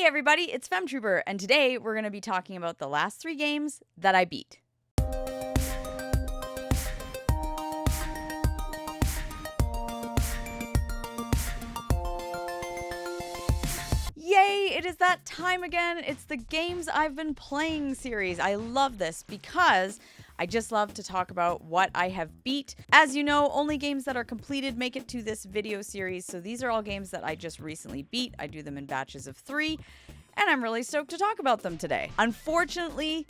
Hey everybody, it's Femtrooper, and today we're going to be talking about the last 3 games that I beat. Yay, it is that time again. It's the Games I've Been Playing series. I love this because I just love to talk about what I have beat. As you know, only games that are completed make it to this video series, so these are all games that I just recently beat. I do them in batches of 3, and I'm really stoked to talk about them today. Unfortunately,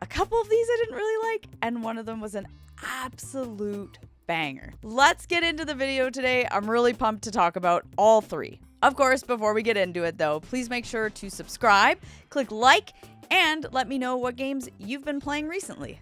a couple of these I didn't really like, and one of them was an absolute banger. Let's get into the video today. I'm really pumped to talk about all 3. Of course, before we get into it though, please make sure to subscribe, click like, and let me know what games you've been playing recently.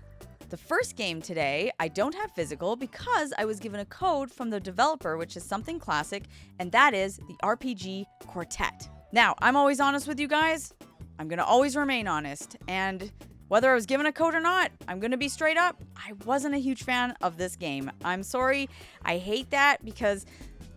The first game today, I don't have physical because I was given a code from the developer, which is something classic, and that is the RPG Quartet. Now, I'm always honest with you guys. I'm going to always remain honest, and whether I was given a code or not, I'm going to be straight up. I wasn't a huge fan of this game. I'm sorry. I hate that because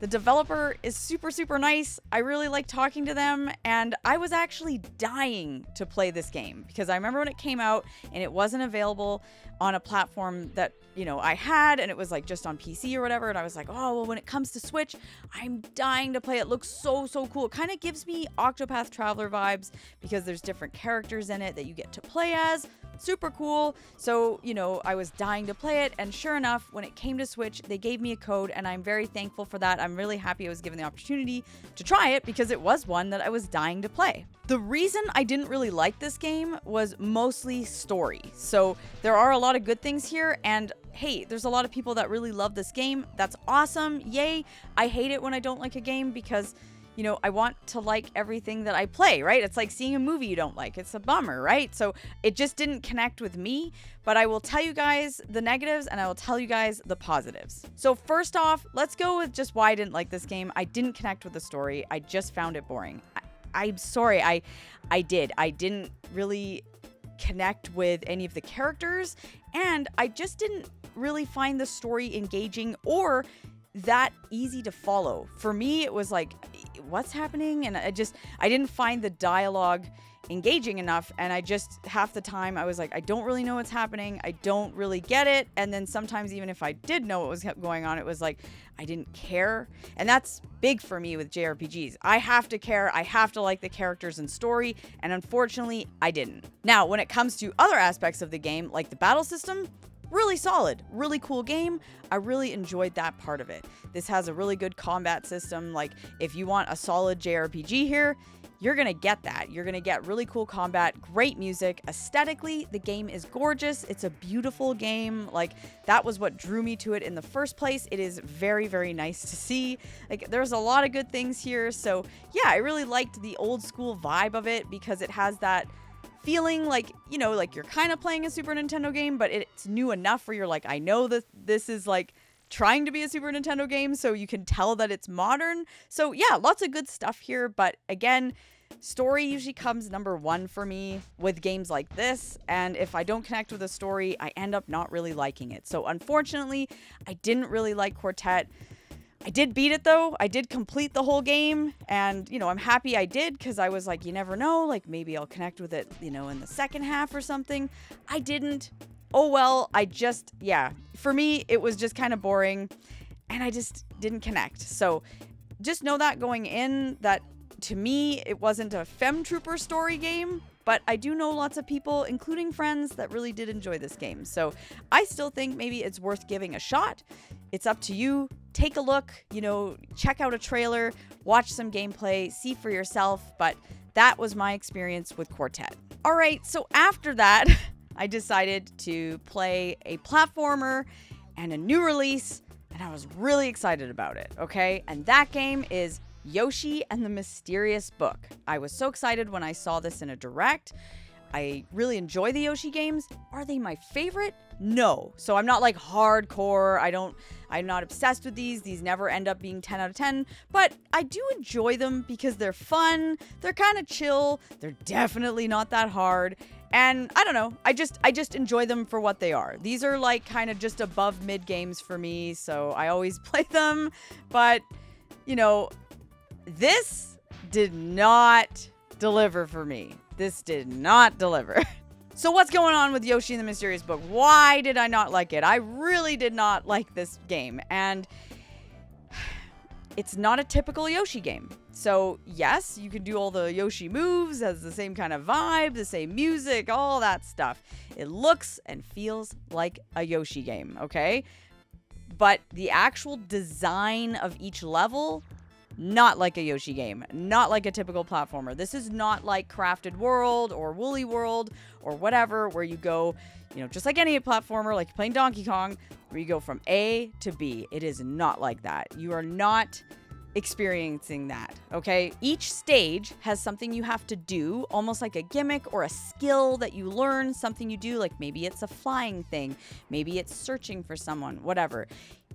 the developer is super nice. I really like talking to them, and I was actually dying to play this game because I remember when it came out and it wasn't available on a platform that, you know, I had, and it was like just on PC or whatever, and I was like, oh, well, when it comes to Switch, I'm dying to play it. It looks so cool. It kind of gives me Octopath Traveler vibes because there's different characters in it that you get to play as. Super cool. So, you know, I was dying to play it, and sure enough, when it came to Switch, they gave me a code, and I'm very thankful for that. I'm really happy I was given the opportunity to try it because it was one that I was dying to play. The reason I didn't really like this game was mostly story. So there are a lot of good things here, and hey, there's a lot of people that really love this game. That's awesome. Yay. I hate it when I don't like a game because, you know, I want to like everything that I play, right? It's like seeing a movie you don't like. It's a bummer, right? So it just didn't connect with me, but I will tell you guys the negatives and I will tell you guys the positives. So first off, let's go with just why I didn't like this game. I didn't connect with the story. I just found it boring. I'm sorry. I didn't really connect with any of the characters, and I just didn't really find the story engaging or that easy to follow. For me, it was like, what's happening? And I didn't find the dialogue engaging enough, and I just, half the time I was like, I don't really know what's happening. I don't really get it. And then sometimes even if I did know what was going on, it was like I didn't care. And that's big for me with JRPGs. I have to care. I have to like the characters and story, and unfortunately I didn't. Now, when it comes to other aspects of the game, like the battle system, really solid, really cool game. I really enjoyed that part of it. This has a really good combat system. Like, if you want a solid JRPG here, you're gonna get that. You're gonna get really cool combat, great music. Aesthetically, the game is gorgeous. It's a beautiful game. Like, that was what drew me to it in the first place. It is very nice to see. Like, there's a lot of good things here. So yeah, I really liked the old school vibe of it because it has that feeling like, you know, like you're kind of playing a Super Nintendo game, but it's new enough where you're like, I know that this is like trying to be a Super Nintendo game, so you can tell that it's modern. So yeah, lots of good stuff here, but again, story usually comes number 1 for me with games like this, and if I don't connect with a story, I end up not really liking it. So unfortunately, I didn't really like Quartet. I did beat it though. I did complete the whole game, and, you know, I'm happy I did because I was like, you never know, like maybe I'll connect with it, you know, in the second half or something. I didn't. Oh well, yeah, for me, it was just kind of boring, and I just didn't connect. So just know that going in, that to me, it wasn't a Femtrooper story game, but I do know lots of people, including friends, that really did enjoy this game. So I still think maybe it's worth giving a shot. It's up to you. Take a look, you know, check out a trailer, watch some gameplay, see for yourself. But that was my experience with Quartet. All right, so after that, I decided to play a platformer and a new release, and I was really excited about it, okay? And that game is Yoshi and the Mysterious Book. I was so excited when I saw this in a direct. I really enjoy the Yoshi games. Are they my favorite? No. So I'm not like hardcore. I'm not obsessed with these. These never end up being 10 out of 10, but I do enjoy them because they're fun. They're kind of chill. They're definitely not that hard. And I don't know. I just enjoy them for what they are. These are like kind of just above mid games for me. So I always play them, but you know, this did not deliver for me. This did not deliver. So what's going on with Yoshi and the Mysterious Book? Why did I not like it? I really did not like this game. And it's not a typical Yoshi game. So yes, you can do all the Yoshi moves, has the same kind of vibe, the same music, all that stuff. It looks and feels like a Yoshi game, okay? But the actual design of each level, not like a Yoshi game, not like a typical platformer. This is not like Crafted World or Woolly World or whatever, where you go, you know, just like any platformer, like you're playing Donkey Kong, where you go from A to B. It is not like that. You are not experiencing that, okay? Each stage has something you have to do, almost like a gimmick or a skill that you learn, something you do, like maybe it's a flying thing, maybe it's searching for someone, whatever.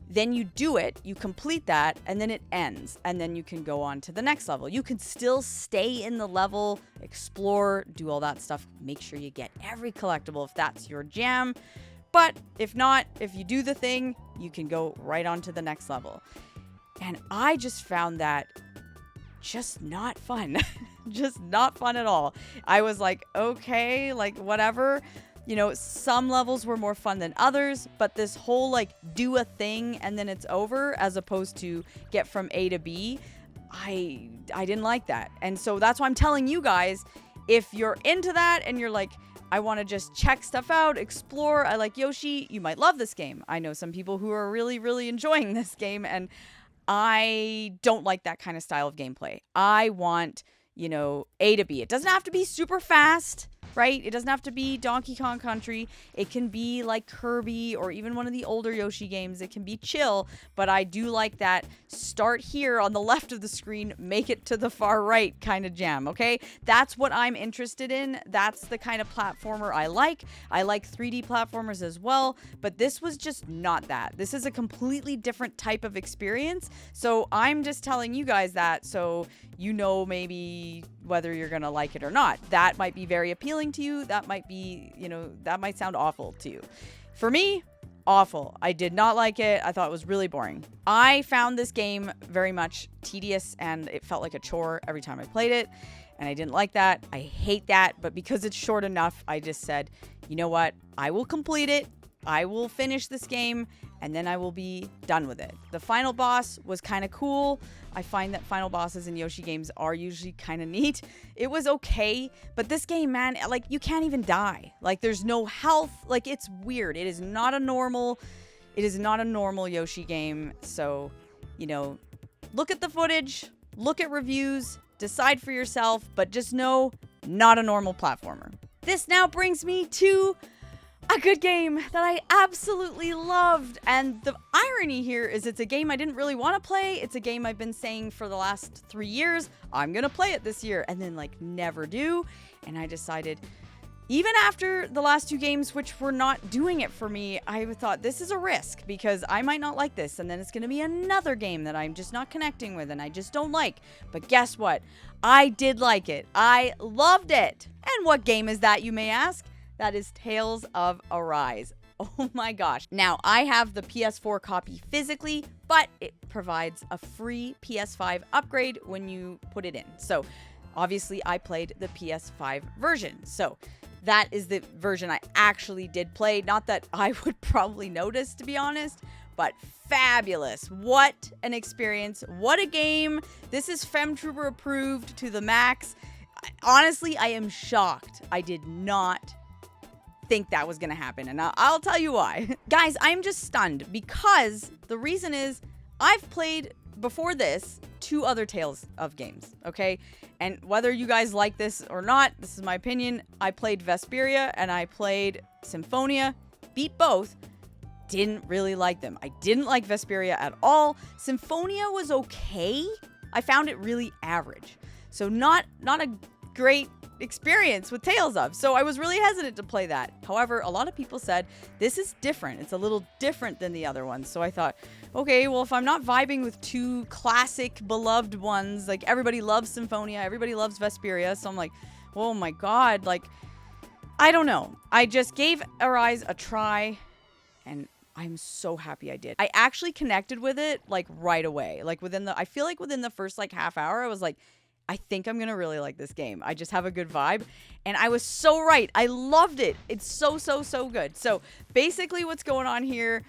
Then you do it, you complete that, and then it ends, and then you can go on to the next level. You can still stay in the level, explore, do all that stuff, make sure you get every collectible if that's your jam. But if not, if you do the thing, you can go right on to the next level. And I just found that just not fun. Just not fun at all. I was like, okay, like whatever. You know, some levels were more fun than others, but this whole like do a thing and then it's over as opposed to get from A to B, I didn't like that. And so that's why I'm telling you guys, if you're into that and you're like, I want to just check stuff out, explore, I like Yoshi, you might love this game. I know some people who are really, really enjoying this game, and I don't like that kind of style of gameplay. I want, you know, A to B. It doesn't have to be super fast, right? It doesn't have to be Donkey Kong Country. It can be like Kirby or even one of the older Yoshi games. It can be chill, but I do like that start here on the left of the screen, make it to the far right kind of jam, okay? That's what I'm interested in. That's the kind of platformer I like. I like 3D platformers as well, but this was just not that. This is a completely different type of experience. So I'm just telling you guys that so you know maybe whether you're going to like it or not. That might be very appealing to you. That might be, you know, that might sound awful to you. For me, awful. I did not like it. I thought it was really boring. I found this game very much tedious and it felt like a chore every time I played it. And I didn't like that. I hate that. But because it's short enough, I just said, you know what? I will complete it. I will finish this game and then I will be done with it. The final boss was kind of cool. I find that final bosses in Yoshi games are usually kind of neat. It was okay, but this game, man, like you can't even die. Like there's no health. Like it's weird. It is not a normal Yoshi game. So, you know, look at the footage, look at reviews, decide for yourself, but just know, not a normal platformer. This now brings me to a good game that I absolutely loved. And the irony here is it's a game I didn't really want to play. It's a game I've been saying for the last 3 years, I'm going to play it this year, and then like never do. And I decided, even after the last 2 games, which were not doing it for me, I thought this is a risk because I might not like this. And then it's going to be another game that I'm just not connecting with and I just don't like. But guess what? I did like it. I loved it. And what game is that, you may ask? That is Tales of Arise. Oh my gosh. Now, I have the PS4 copy physically, but it provides a free PS5 upgrade when you put it in. So, obviously, I played the PS5 version. So, that is the version I actually did play. Not that I would probably notice, to be honest, but fabulous. What an experience. What a game. This is Femtrooper approved to the max. Honestly, I am shocked. I did not think that was gonna happen, and I'll tell you why. Guys, I'm just stunned because the reason is I've played before this 2 other Tales of games, okay? And whether you guys like this or not, this is my opinion. I played Vesperia and I played Symphonia, beat both, didn't really like them. I didn't like Vesperia at all. Symphonia was okay. I found it really average. So not a great experience with Tales of. So I was really hesitant to play that. However, a lot of people said this is different. It's a little different than the other ones. So I thought, okay, well, if I'm not vibing with 2 classic beloved ones, like everybody loves Symphonia, everybody loves Vesperia. So I'm like, oh my God, like, I don't know. I just gave Arise a try and I'm so happy I did. I actually connected with it like right away. Like I feel like within the first like half hour, I was like, I think I'm going to really like this game. I just have a good vibe. And I was so right. I loved it. It's so, so, so good. So basically what's going on here,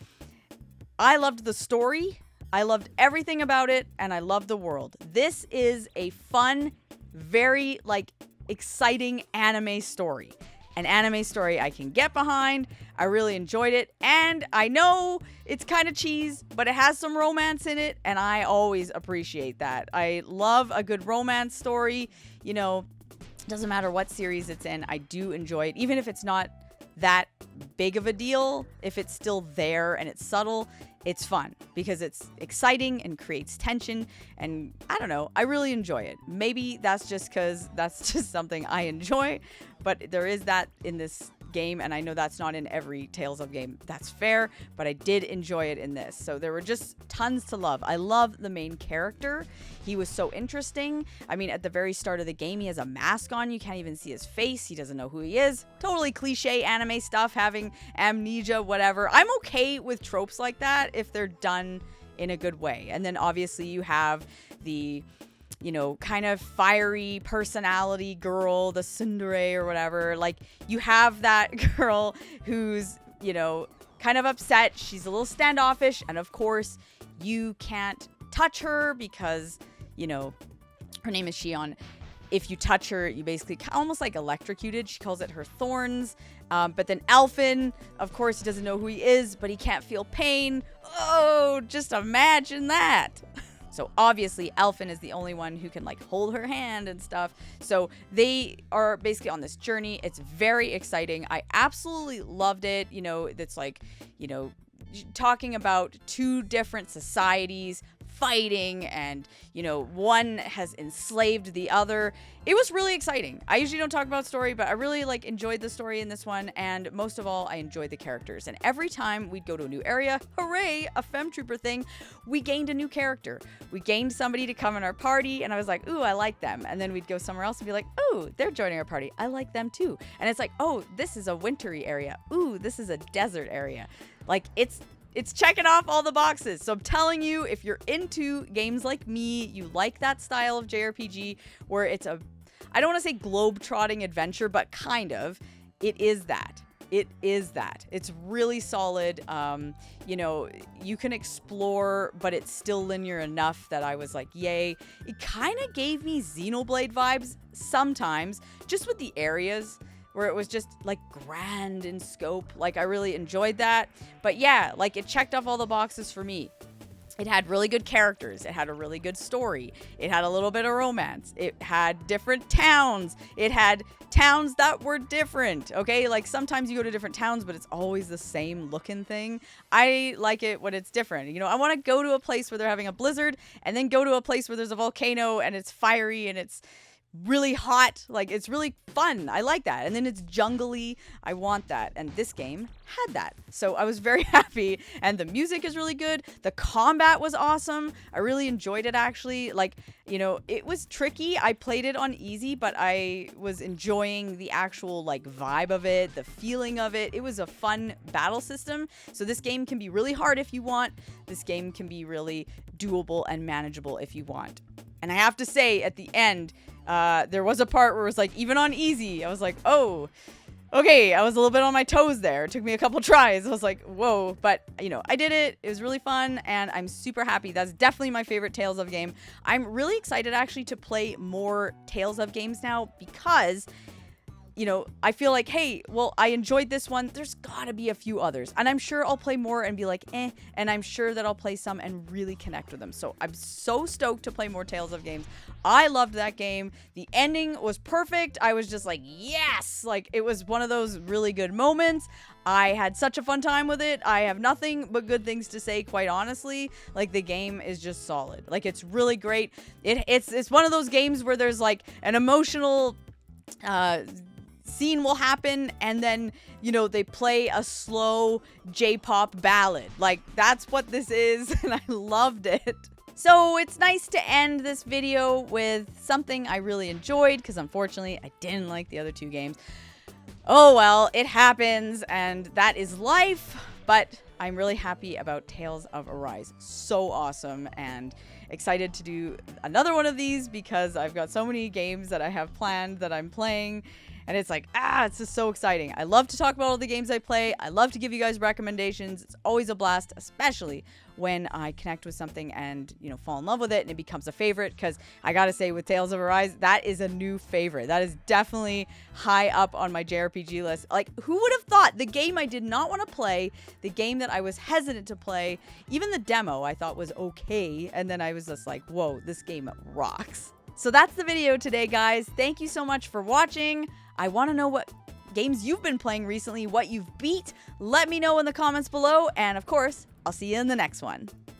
I loved the story. I loved everything about it. And I loved the world. This is a fun, very like exciting anime story. An anime story I can get behind. I really enjoyed it. And I know it's kind of cheese, but it has some romance in it. And I always appreciate that. I love a good romance story. You know, doesn't matter what series it's in. I do enjoy it. Even if it's not that big of a deal, if it's still there and it's subtle, it's fun because it's exciting and creates tension. And I don't know, I really enjoy it. Maybe that's just because that's just something I enjoy, but there is that in this game, and I know that's not in every Tales of game. That's fair, but I did enjoy it in this. So there were just tons to love. I love the main character. He was so interesting. I mean, at the very start of the game, he has a mask on. You can't even see his face. He doesn't know who he is. Totally cliche anime stuff, having amnesia, whatever. I'm okay with tropes like that if they're done in a good way. And then obviously you have the, you know, kind of fiery personality girl, the tsundere or whatever. Like, you have that girl who's, you know, kind of upset. She's a little standoffish. And of course, you can't touch her because, you know, her name is Shion. If you touch her, you basically almost like electrocuted. She calls it her thorns. But then Elfin, of course, he doesn't know who he is, but he can't feel pain. Oh, just imagine that. So obviously Elfin is the only one who can like hold her hand and stuff. So they are basically on this journey. It's very exciting. I absolutely loved it. You know, it's like, you know, talking about two different societies fighting, and, you know, one has enslaved the other. It was really exciting. I usually don't talk about story, but I really like enjoyed the story in this one, and most of all, I enjoyed the characters. And every time we'd go to a new area, hooray, a Femtrooper thing, we gained a new character. We gained somebody to come in our party, and I was like, ooh, I like them. And then we'd go somewhere else and be like, ooh, they're joining our party. I like them too. And it's like, oh, this is a wintry area. Ooh, this is a desert area. Like, it's checking off all the boxes. So I'm telling you, if you're into games like me, you like that style of JRPG where it's a, I don't want to say globe-trotting adventure, but kind of. It is that. It is that. It's really solid. You know, you can explore, but it's still linear enough that I was like, yay. It kind of gave me Xenoblade vibes sometimes, just with the areas, where it was just like grand in scope. Like, I really enjoyed that. But yeah, like, it checked off all the boxes for me. It had really good characters. It had a really good story. It had a little bit of romance. It had different towns. It had towns that were different. Okay, like sometimes you go to different towns, but it's always the same looking thing. I like it when it's different. You know, I want to go to a place where they're having a blizzard and then go to a place where there's a volcano and it's fiery and it's really hot. Like, it's really fun. I like that. And then it's jungly. I want that. And this game had that. So I was very happy. And the music is really good. The combat was awesome. I really enjoyed it, actually. Like, you know, it was tricky. I played it on easy, but I was enjoying the actual like vibe of it, the feeling of it. It was a fun battle system. So this game can be really hard if you want. This game can be really doable and manageable if you want. And I have to say, at the end, there was a part where it was like, even on easy, I was like, oh, okay, I was a little bit on my toes there. It took me a couple tries. I was like, whoa, but you know, I did it. It was really fun, and I'm super happy. That's definitely my favorite Tales of game. I'm really excited actually to play more Tales of games now, because, you know, I feel like, hey, well, I enjoyed this one. There's gotta be a few others. And I'm sure I'll play more and be like, eh. And I'm sure that I'll play some and really connect with them. So I'm so stoked to play more Tales of games. I loved that game. The ending was perfect. I was just like, yes! Like, it was one of those really good moments. I had such a fun time with it. I have nothing but good things to say, quite honestly. Like, the game is just solid. Like, it's really great. It's one of those games where there's like an emotional scene will happen, and then, you know, they play a slow J-pop ballad. Like, that's what this is, and I loved it. So it's nice to end this video with something I really enjoyed, because unfortunately I didn't like the other two games. Oh well, it happens, and that is life. But I'm really happy about Tales of Arise. So awesome, and excited to do another one of these because I've got so many games that I have planned that I'm playing. And it's like, it's just so exciting. I love to talk about all the games I play. I love to give you guys recommendations. It's always a blast, especially when I connect with something and, fall in love with it and it becomes a favorite. Because I gotta say, with Tales of Arise, that is a new favorite. That is definitely high up on my JRPG list. Like, who would have thought the game I did not want to play, the game that I was hesitant to play, even the demo I thought was okay. And then I was just like, whoa, this game rocks. So that's the video today, guys. Thank you so much for watching. I want to know what games you've been playing recently, what you've beat. Let me know in the comments below. And of course, I'll see you in the next one.